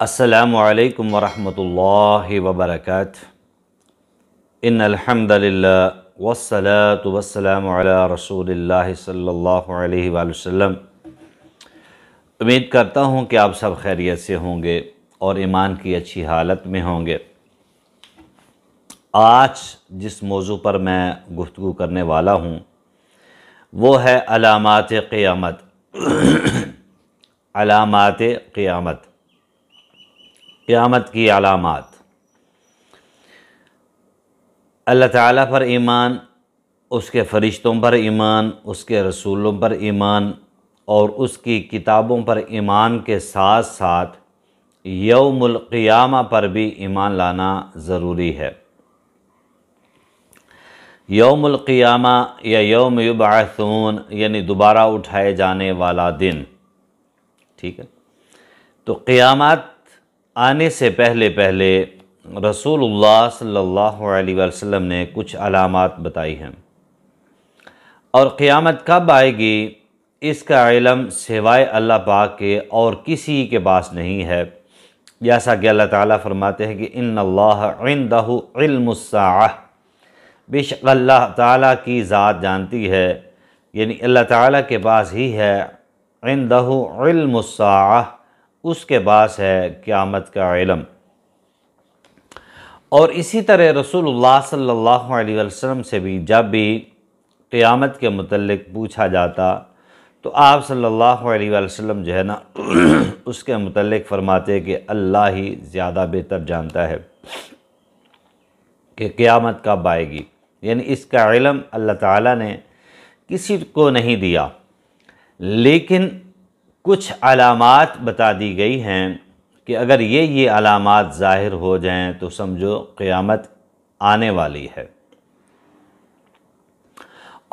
السلام علیکم ورحمۃ اللہ وبرکاتہ۔ ان الحمد للہ والصلاة والسلام علی رسول اللہ صلی اللہ علیہ وآلہ وسلم۔ امید کرتا ہوں کہ آپ سب خیریت سے ہوں گے اور ایمان کی اچھی حالت میں ہوں گے۔ آج جس موضوع پر میں گفتگو کرنے والا ہوں وہ ہے علامات قیامت۔ علامات قیامت، قیامت کی علامات۔ اللہ تعالیٰ پر ایمان، اس کے فرشتوں پر ایمان، اس کے رسولوں پر ایمان اور اس کی کتابوں پر ایمان کے ساتھ ساتھ یوم القیامہ پر بھی ایمان لانا ضروری ہے۔ یوم القیامہ یا یوم یبعثون یعنی دوبارہ اٹھائے جانے والا دن، ٹھیک ہے۔ تو قیامت آنے سے پہلے رسول اللہ صلی اللہ علیہ وسلم نے کچھ علامات بتائی ہیں، اور قیامت کب آئے گی اس کا علم سوائے اللہ پاک کے اور کسی کے پاس نہیں ہے، جیسا کہ اللہ تعالیٰ فرماتے ہیں کہ ان اللہ عندہ علم الساعہ، بے شک اللہ تعالیٰ کی ذات جانتی ہے، یعنی اللہ تعالیٰ کے پاس ہی ہے عندہ علم الساعہ، اس کے پاس ہے قیامت کا علم۔ اور اسی طرح رسول اللہ صلی اللہ علیہ وسلم سے بھی جب بھی قیامت کے متعلق پوچھا جاتا تو آپ صلی اللہ علیہ وسلم جو ہے نا اس کے متعلق فرماتے کہ اللہ ہی زیادہ بہتر جانتا ہے کہ قیامت کب آئے گی، یعنی اس کا علم اللہ تعالیٰ نے کسی کو نہیں دیا، لیکن کچھ علامات بتا دی گئی ہیں کہ اگر یہ علامات ظاہر ہو جائیں تو سمجھو قیامت آنے والی ہے۔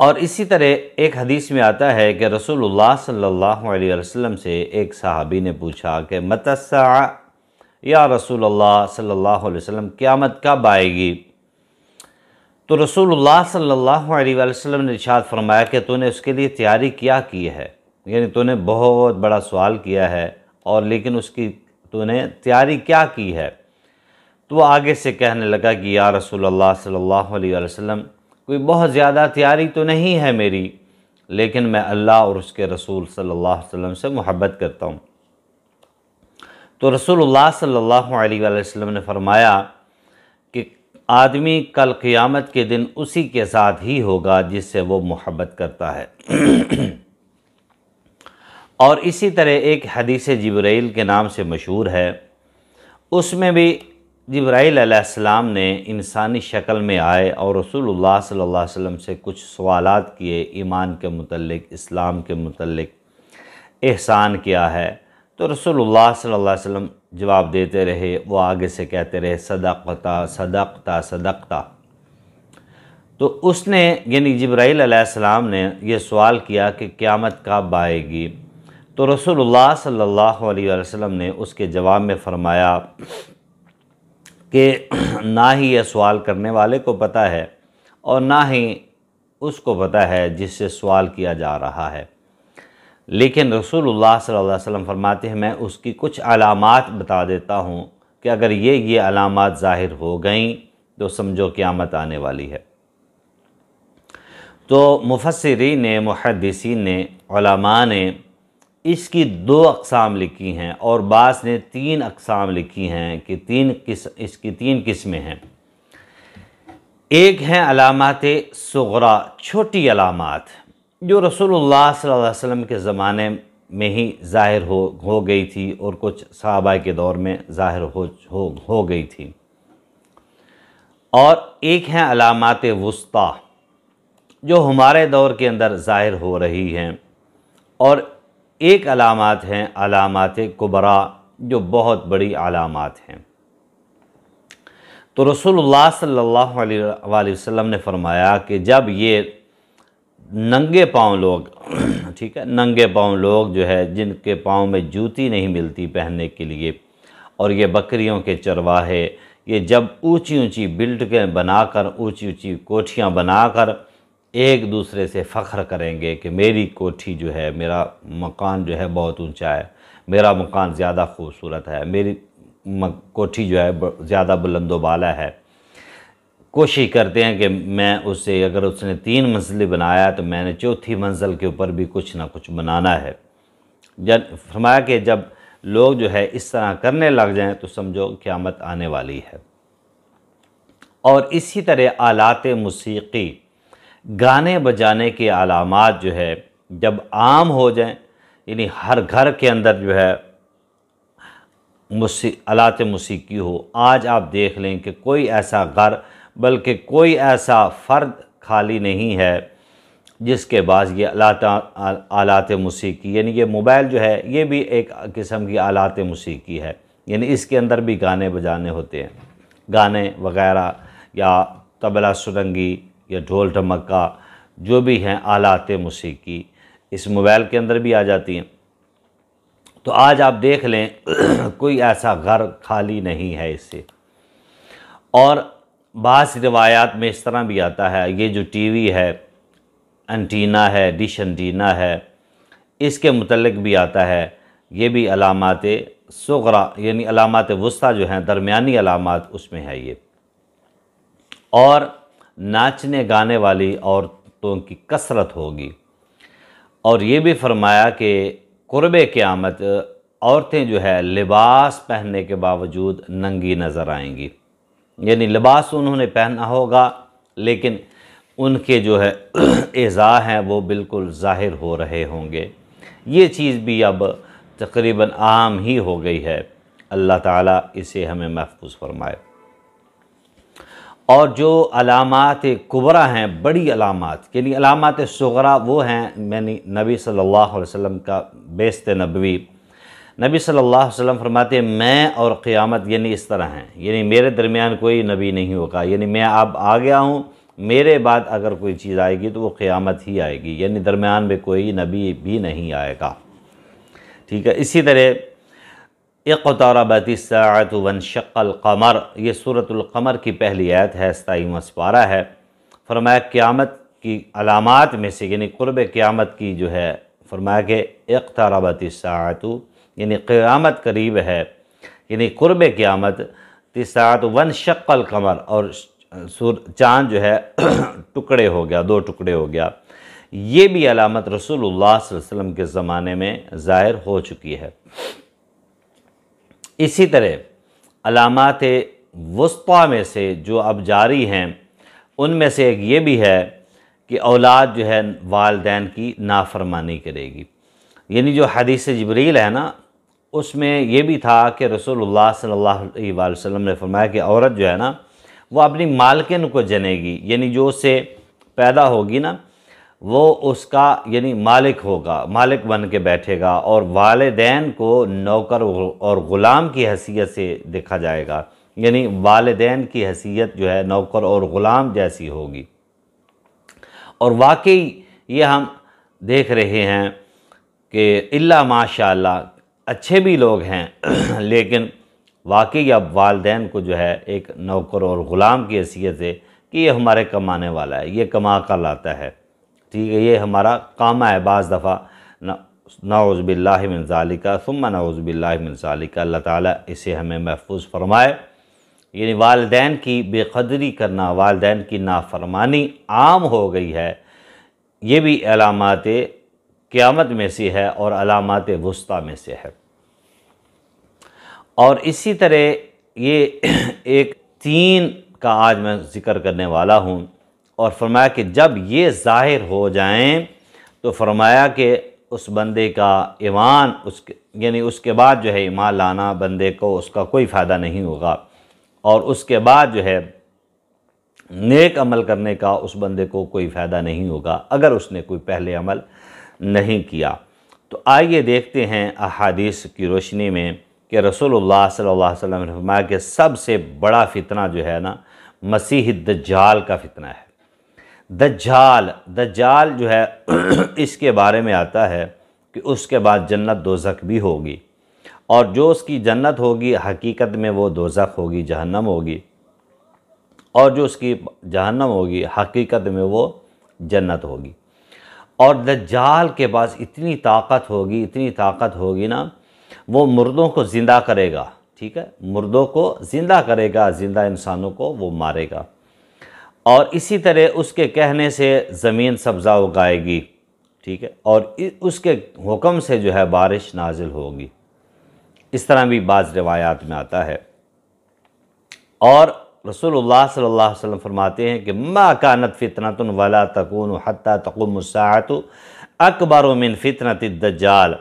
اور اسی طرح ایک حدیث میں آتا ہے کہ رسول اللہ صلی اللہ علیہ وسلم سے ایک صحابی نے پوچھا کہ متی الساعہ یا رسول اللہ صلی اللہ علیہ وسلم، قیامت کب آئے گی؟ تو رسول اللہ صلی اللہ علیہ وسلم نے ارشاد فرمایا کہ تو نے اس کے لیے تیاری کیا کی ہے، یعنی تو نے بہت بڑا سوال کیا ہے اور لیکن اس کی تو نے تیاری کیا کی ہے؟ تو وہ آگے سے کہنے لگا کہ یا رسول اللہ صلی اللہ علیہ وسلم، کوئی بہت زیادہ تیاری تو نہیں ہے میری، لیکن میں اللہ اور اس کے رسول صلی اللہ علیہ وسلم سے محبت کرتا ہوں۔ تو رسول اللہ صلی اللہ علیہ وسلم نے فرمایا کہ آدمی کل قیامت کے دن اسی کے ساتھ ہی ہوگا جس سے وہ محبت کرتا ہے۔ اور اسی طرح ایک حدیث جبرائیل کے نام سے مشہور ہے، اس میں بھی جبرائیل علیہ السلام نے انسانی شکل میں آئے اور رسول اللہ صلی اللہ علیہ وسلم سے کچھ سوالات کیے، ایمان کے متعلق، اسلام کے متعلق، احسان کیا ہے۔ تو رسول اللہ صلی اللہ علیہ وسلم جواب دیتے رہے، وہ آگے سے کہتے رہے صدقتا صدقتا صدقتا۔ تو اس نے یعنی جبرائیل علیہ السلام نے یہ سوال کیا کہ قیامت کب آئے گی؟ تو رسول اللہ صلی اللہ علیہ وسلم نے اس کے جواب میں فرمایا کہ نہ ہی یہ سوال کرنے والے کو پتہ ہے اور نہ ہی اس کو پتہ ہے جس سے سوال کیا جا رہا ہے، لیکن رسول اللہ صلی اللہ علیہ وسلم فرماتے ہیں میں اس کی کچھ علامات بتا دیتا ہوں کہ اگر یہ علامات ظاہر ہو گئیں تو سمجھو قیامت آنے والی ہے۔ تو مفسرین نے، محدثین نے، علماء نے اس کی 2 اقسام لکھی ہیں اور بعض نے 3 اقسام لکھی ہیں کہ اس کی 3 قسمیں ہیں۔ ایک ہیں علامات صغرا، چھوٹی علامات جو رسول اللہ صلی اللہ علیہ وسلم کے زمانے میں ہی ظاہر ہو گئی تھی اور کچھ صحابہ کے دور میں ظاہر ہو گئی تھی، اور ایک ہیں علامات وسطیٰ جو ہمارے دور کے اندر ظاہر ہو رہی ہیں، اور ایک علامات ہیں علامات کبریٰ جو بہت بڑی علامات ہیں۔ تو رسول اللہ صلی اللہ علیہ وآلہ وسلم نے فرمایا کہ جب یہ ننگے پاؤں لوگ، ٹھیک ہے، ننگے پاؤں لوگ جو ہے جن کے پاؤں میں جوتی نہیں ملتی پہننے کے لیے، اور یہ بکریوں کے چرواہے، یہ جب اونچی اونچی بلڈنگیں بنا کر، اونچی اونچی کوٹھیاں بنا کر ایک دوسرے سے فخر کریں گے کہ میری کوٹھی جو ہے، میرا مکان جو ہے بہت اونچا ہے، میرا مکان زیادہ خوبصورت ہے، کوٹھی جو ہے زیادہ بلند و بالا ہے، کوشش کرتے ہیں کہ میں اسے، اگر اس نے 3 منزلیں بنایا تو میں نے 4تھی منزل کے اوپر بھی کچھ نہ کچھ بنانا ہے۔ فرمایا کہ جب لوگ جو ہے اس طرح کرنے لگ جائیں تو سمجھو قیامت آنے والی ہے۔ اور اسی طرح آلات موسیقی، گانے بجانے کی علامات جو ہے جب عام ہو جائیں، یعنی ہر گھر کے اندر جو ہے آلات موسیقی ہو۔ آج آپ دیکھ لیں کہ کوئی ایسا گھر، بلکہ کوئی ایسا فرد خالی نہیں ہے جس کے پاس یہ آلات موسیقی، یعنی یہ موبائل جو ہے یہ بھی ایک قسم کی آلات موسیقی ہے، یعنی اس کے اندر بھی گانے بجانے ہوتے ہیں، گانے وغیرہ یا طبلہ سرنگی یا ڈھول ڈھمکا جو بھی ہیں آلات موسیقی اس موبائل کے اندر بھی آ جاتی ہیں۔ تو آج آپ دیکھ لیں کوئی ایسا گھر خالی نہیں ہے اس سے۔ اور بعض روایات میں اس طرح بھی آتا ہے، یہ جو ٹی وی ہے، انٹینا ہے، ڈش انٹینا ہے، اس کے متعلق بھی آتا ہے، یہ بھی علامات صغرا یعنی علامات وسطیٰ جو ہیں، درمیانی علامات اس میں ہے یہ۔ اور ناچنے گانے والی عورتوں کی کثرت ہوگی۔ اور یہ بھی فرمایا کہ قرب قیامت عورتیں جو ہے لباس پہننے کے باوجود ننگی نظر آئیں گی، یعنی لباس انہوں نے پہنا ہوگا لیکن ان کے جو ہے اعضاء ہیں وہ بالکل ظاہر ہو رہے ہوں گے۔ یہ چیز بھی اب تقریباً عام ہی ہو گئی ہے، اللہ تعالیٰ اسے ہمیں محفوظ فرمائے۔ اور جو علامات کبریٰ ہیں، بڑی علامات، یعنی علامات صغریٰ وہ ہیں، یعنی نبی صلی اللہ علیہ وسلم کا بعثت نبوی، نبی صلی اللہ علیہ وسلم فرماتے ہیں میں اور قیامت یعنی اس طرح ہیں، یعنی میرے درمیان کوئی نبی نہیں ہوگا، یعنی میں اب آ گیا ہوں، میرے بعد اگر کوئی چیز آئے گی تو وہ قیامت ہی آئے گی، یعنی درمیان میں کوئی نبی بھی نہیں آئے گا، ٹھیک ہے۔ اسی طرح اقتربت الساعۃ وانشق القمر، یہ سورۃ القمر کی پہلی آیت ہے، 27واں سپارہ ہے۔ فرمایا قیامت کی علامات میں سے، یعنی قرب قیامت کی جو ہے، فرمایا کہ اقتربت الساعۃ یعنی قیامت قریب ہے، یعنی قرب قیامت، الساعۃ وانشق القمر، اور چاند جو ہے ٹکڑے ہو گیا، 2 ٹکڑے ہو گیا۔ یہ بھی علامت رسول اللہ صلی اللہ علیہ وسلم کے زمانے میں ظاہر ہو چکی ہے۔ اسی طرح علامات وسطیٰ میں سے جو اب جاری ہیں ان میں سے ایک یہ بھی ہے کہ اولاد جو ہے والدین کی نافرمانی کرے گی، یعنی جو حدیث جبریل ہے نا، اس میں یہ بھی تھا کہ رسول اللہ صلی اللہ علیہ وسلم نے فرمایا کہ عورت جو ہے نا وہ اپنی مالکن کو جنے گی، یعنی جو اس سے پیدا ہوگی نا وہ اس کا یعنی مالک ہوگا، مالک بن کے بیٹھے گا، اور والدین کو نوکر اور غلام کی حیثیت سے دیکھا جائے گا، یعنی والدین کی حیثیت جو ہے نوکر اور غلام جیسی ہوگی۔ اور واقعی یہ ہم دیکھ رہے ہیں کہ الا ماشاء اللہ اچھے بھی لوگ ہیں لیکن واقعی اب والدین کو جو ہے ایک نوکر اور غلام کی حیثیت سے کہ یہ ہمارے کمانے والا ہے، یہ کما کر لاتا ہے، ٹھیک ہے، یہ ہمارا کامہ ہے۔ بعض دفعہ نعوذ باللہ من ذالک ثم نعوذ باللہ من ذالک، اللہ تعالیٰ اسے ہمیں محفوظ فرمائے۔ یعنی والدین کی بے قدری کرنا، والدین کی نافرمانی عام ہو گئی ہے، یہ بھی علامات قیامت میں سے ہے اور علامات وسطیٰ میں سے ہے۔ اور اسی طرح یہ ایک 3 کا آج میں ذکر کرنے والا ہوں، اور فرمایا کہ جب یہ ظاہر ہو جائیں تو فرمایا کہ اس بندے کا ایمان یعنی اس کے بعد جو ہے ایمان لانا بندے کو اس کا کوئی فائدہ نہیں ہوگا، اور اس کے بعد جو ہے نیک عمل کرنے کا اس بندے کو کوئی فائدہ نہیں ہوگا اگر اس نے کوئی پہلے عمل نہیں کیا۔ تو آئیے دیکھتے ہیں احادیث کی روشنی میں کہ رسول اللہ صلی اللہ علیہ وسلم نے فرمایا کہ سب سے بڑا فتنہ جو ہے نا مسیح الدجال کا فتنہ ہے۔ دجال جو ہے اس کے بارے میں آتا ہے کہ اس کے بعد جنت دوزخ بھی ہوگی، اور جو اس کی جنت ہوگی حقیقت میں وہ دوزخ ہوگی، جہنم ہوگی، اور جو اس کی جہنم ہوگی حقیقت میں وہ جنت ہوگی۔ اور دجال کے پاس اتنی طاقت ہوگی نا، وہ مردوں کو زندہ کرے گا، ٹھیک ہے، مردوں کو زندہ کرے گا، زندہ انسانوں کو وہ مارے گا، اور اسی طرح اس کے کہنے سے زمین سبزہ اگائے گی، ٹھیک ہے، اور اس کے حکم سے جو ہے بارش نازل ہوگی۔ اس طرح بھی بعض روایات میں آتا ہے۔ اور رسول اللہ صلی اللہ علیہ وسلم فرماتے ہیں کہ ما کانت فتنۃ ولا تکون حتی تقوم الساعۃ اکبر من فتنۃ الدجال۔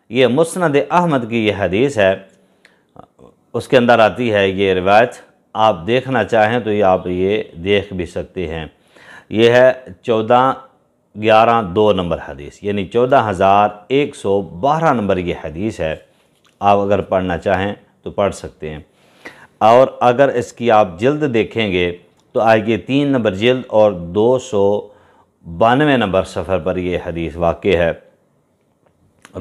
یہ مسند احمد کی یہ حدیث ہے، اس کے اندر آتی ہے یہ روایت، آپ دیکھنا چاہیں تو یہ آپ یہ دیکھ بھی سکتے ہیں۔ یہ ہے 1411 نمبر حدیث، یعنی 14,112 نمبر یہ حدیث ہے۔ آپ اگر پڑھنا چاہیں تو پڑھ سکتے ہیں، اور اگر اس کی آپ جلد دیکھیں گے تو آگے 3 نمبر جلد اور 292 نمبر صفحہ پر یہ حدیث واقع ہے۔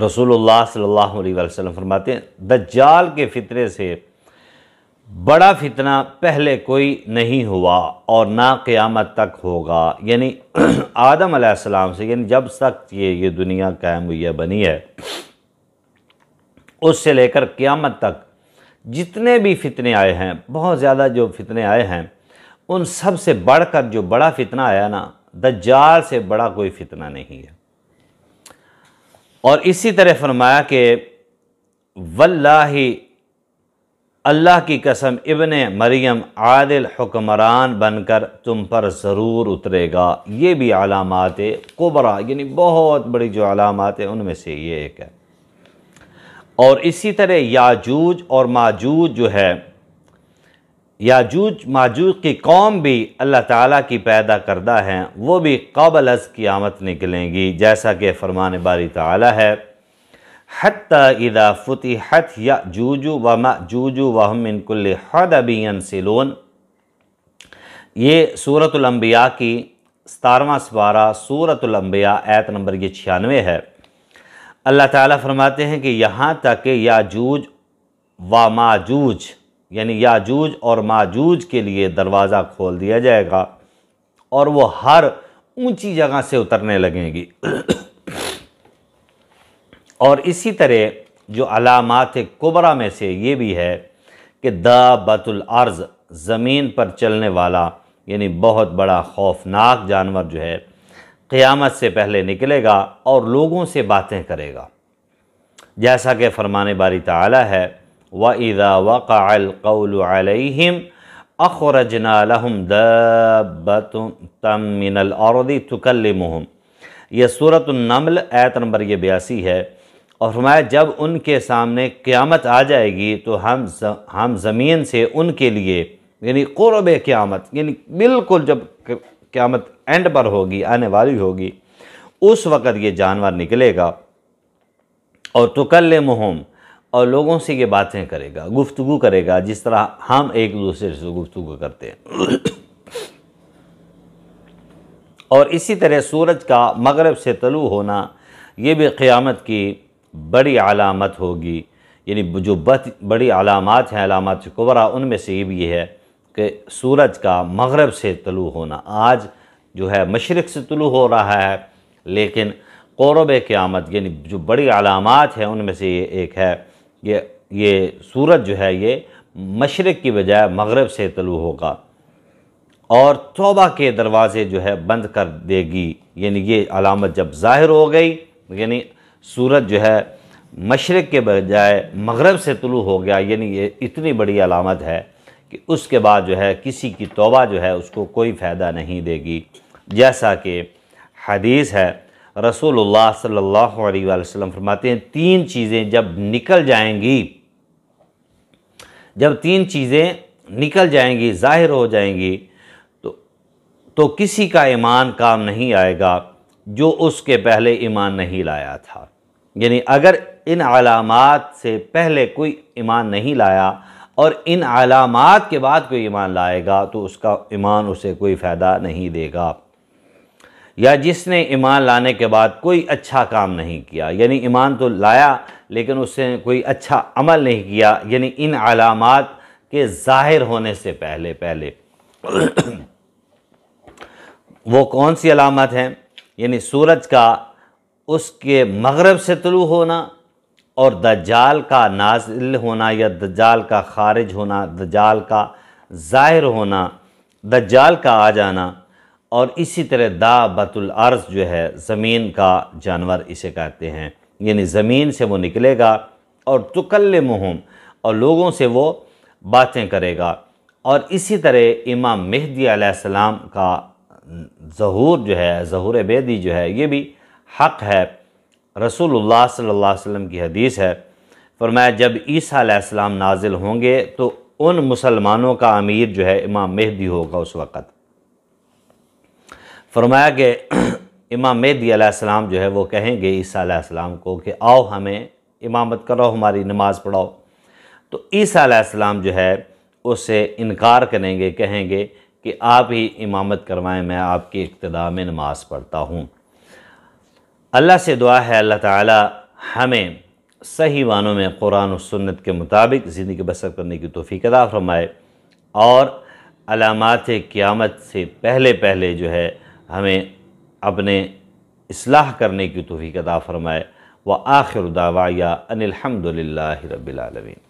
رسول اللہ صلی اللہ علیہ وسلم فرماتے ہیں دجال کے فتنے سے بڑا فتنہ پہلے کوئی نہیں ہوا اور نہ قیامت تک ہوگا، یعنی آدم علیہ السلام سے، یعنی جب تک یہ دنیا قائم ہوئی ہے، بنی ہے، اس سے لے کر قیامت تک جتنے بھی فتنے آئے ہیں، بہت زیادہ جو فتنے آئے ہیں، ان سب سے بڑھ کر جو بڑا فتنہ آیا نا، دجال سے بڑا کوئی فتنہ نہیں ہے۔ اور اسی طرح فرمایا کہ واللہ، اللہ کی قسم، ابن مریم عادل حکمران بن کر تم پر ضرور اترے گا۔ یہ بھی علامات کبریٰ، یعنی بہت بڑی جو علامات ہیں ان میں سے یہ ایک ہے۔ اور اسی طرح یاجوج اور ماجوج جو ہے، یاجوج ماجوج کی قوم بھی اللہ تعالیٰ کی پیدا کردہ ہیں، وہ بھی قبل از قیامت نکلیں گی، جیسا کہ فرمان باری تعالیٰ ہے حتی اذا فتحت یاجوج و ماجوج وہم من کل حدب ینسلون۔ یہ سورۃ الانبیاء کی 17واں سپارہ سورۃ الانبیاء آیت نمبر 96 ہے۔ اللہ تعالیٰ فرماتے ہیں کہ یہاں تک کہ یاجوج و ماجوج، یعنی یاجوج اور ماجوج کے لیے دروازہ کھول دیا جائے گا، اور وہ ہر اونچی جگہ سے اترنے لگیں گی۔ اور اسی طرح جو علامات کبریٰ میں سے یہ بھی ہے کہ دابۃ الارض، زمین پر چلنے والا، یعنی بہت بڑا خوفناک جانور جو ہے، قیامت سے پہلے نکلے گا اور لوگوں سے باتیں کرے گا، جیسا کہ فرمان باری تعالیٰ ہے وَإِذَا وَقَعَ الْقَوْلُ عَلَيْهِمْ أَخْرَجْنَا لَهُمْ دَابَّةً مِّنَ الْأَرْضِ تُكَلِّمُهُمْ۔ یہ سورۃ النمل آیت نمبر 82 ہے، اور فرمایا جب ان کے سامنے قیامت آ جائے گی تو ہم زمین سے ان کے لیے، یعنی قرب قیامت، یعنی بالکل جب قیامت اینڈ پر ہوگی، آنے والی ہوگی، اس وقت یہ جانور نکلے گا اور تکلمہم، اور لوگوں سے یہ باتیں کرے گا، گفتگو کرے گا، جس طرح ہم ایک دوسرے سے گفتگو کرتے ہیں۔ اور اسی طرح سورج کا مغرب سے طلوع ہونا، یہ بھی قیامت کی بڑی علامت ہوگی، یعنی جو بڑی علامات ہیں، علامات کبریٰ، ان میں سے یہ بھی ہے کہ سورج کا مغرب سے طلوع ہونا۔ آج جو ہے مشرق سے طلوع ہو رہا ہے، لیکن قرب قیامت، یعنی جو بڑی علامات ہیں ان میں سے یہ ایک ہے، یہ سورج جو ہے یہ مشرق کی بجائے مغرب سے طلوع ہوگا، اور توبہ کے دروازے جو ہے بند کر دے گی۔ یعنی یہ علامت جب ظاہر ہو گئی، یعنی سورج جو ہے مشرق کے بجائے مغرب سے طلوع ہو گیا، یعنی یہ اتنی بڑی علامت ہے کہ اس کے بعد جو ہے کسی کی توبہ جو ہے اس کو کوئی فائدہ نہیں دے گی، جیسا کہ حدیث ہے۔ رسول اللہ صلی اللہ علیہ وآلہ وسلم فرماتے ہیں 3 چیزیں جب نکل جائیں گی، جب 3 چیزیں نکل جائیں گی، ظاہر ہو جائیں گی، تو کسی کا ایمان کام نہیں آئے گا جو اس کے پہلے ایمان نہیں لایا تھا۔ یعنی اگر ان علامات سے پہلے کوئی ایمان نہیں لایا اور ان علامات کے بعد کوئی ایمان لائے گا تو اس کا ایمان اسے کوئی فائدہ نہیں دے گا۔ یا جس نے ایمان لانے کے بعد کوئی اچھا کام نہیں کیا، یعنی ایمان تو لایا لیکن اس نے کوئی اچھا عمل نہیں کیا، یعنی ان علامات کے ظاہر ہونے سے پہلے وہ کون سی علامت ہیں؟ یعنی سورج کا اس کے مغرب سے طلوع ہونا، اور دجال کا نازل ہونا یا دجال کا خارج ہونا، دجال کا ظاہر ہونا، دجال کا آ جانا، اور اسی طرح دابۃ الارض جو ہے زمین کا جانور اسے کہتے ہیں، یعنی زمین سے وہ نکلے گا اور تکلمہم، اور لوگوں سے وہ باتیں کرے گا۔ اور اسی طرح امام مہدی علیہ السلام کا ظہور جو ہے، ظہور بیدی جو ہے، یہ بھی حق ہے۔ رسول اللہ صلی اللہ علیہ وسلم کی حدیث ہے، فرمایا جب عیسیٰ علیہ السلام نازل ہوں گے تو ان مسلمانوں کا امیر جو ہے امام مہدی ہوگا اس وقت۔ فرمایا کہ امام مہدی علیہ السلام جو ہے وہ کہیں گے عیسیٰ علیہ السلام کو کہ آؤ ہمیں امامت کرو، ہماری نماز پڑھاؤ۔ تو عیسیٰ علیہ السلام جو ہے اس سے انکار کریں گے، کہیں گے کہ آپ ہی امامت کروائیں، میں آپ کی اقتداء میں نماز پڑھتا ہوں۔ اللہ سے دعا ہے اللہ تعالی ہمیں صحیح معنوں میں قرآن و سنت کے مطابق زندگی بسر کرنے کی توفیق عطا فرمائے، اور علامات قیامت سے پہلے پہلے جو ہے ہمیں اپنے اصلاح کرنے کی توفیق عطا فرمائے۔ وآخر دعوایا ان الحمد للہ رب العالمین۔